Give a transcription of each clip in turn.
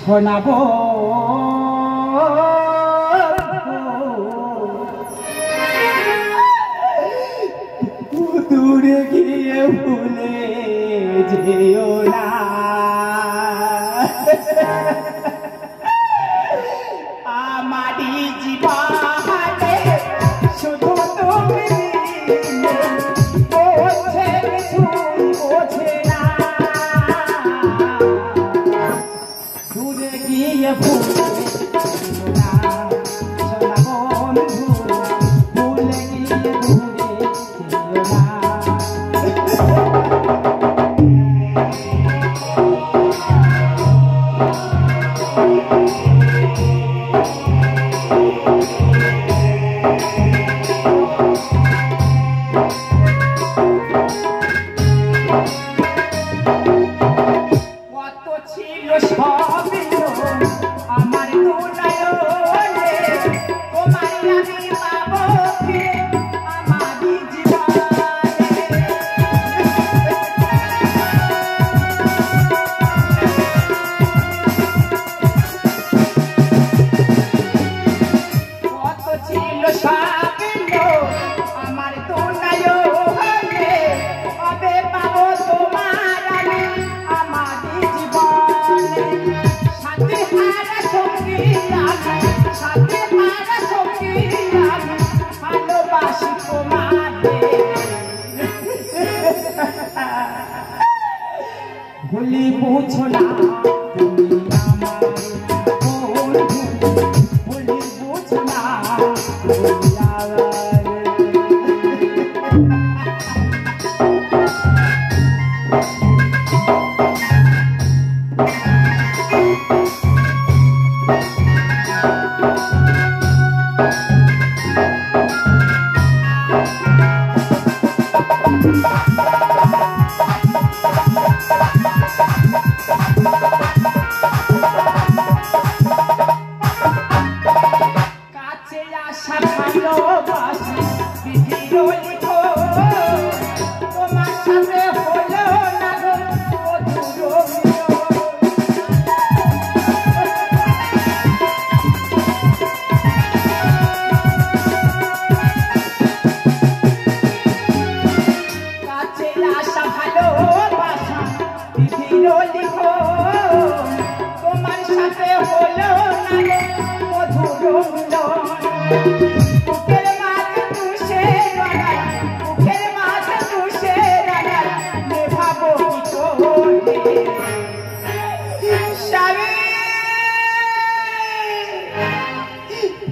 শোনাবো দূরে গিয়ে ভুলে যেও না আমারই জীবনে শুধু তুমি বোঝে কিছু বোঝে না দূরে গিয়ে ভুলে যেও না সোনা বন্ধু ভুলে গিয়ে দূরে যেও না ভুলি বুঝো না তুমি আমার বন্ধু ভুলি বুঝো না তুমি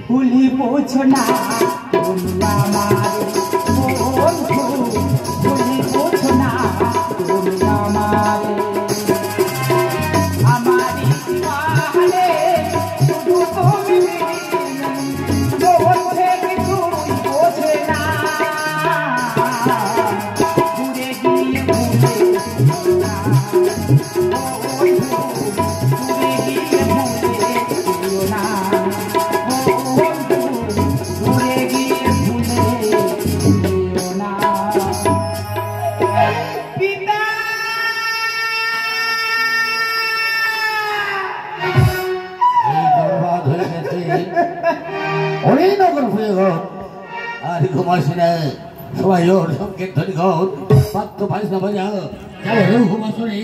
ভুলি বুঝো না তুমি আমার বন্ধু ভুলি বুঝো না তুমি আমারই জীবনে শুধু তুমি বোঝে কিছু বোঝে না ঘুরে গিয়ে ভুলে না ঘুরে গিয়ে ভুলে না অনেক নগর হয়ে গো আর ঘুমাসি না সবাই ওর সংকেত ধরি ঘর পাত্র পাইস না বাজা ঘুমাসনি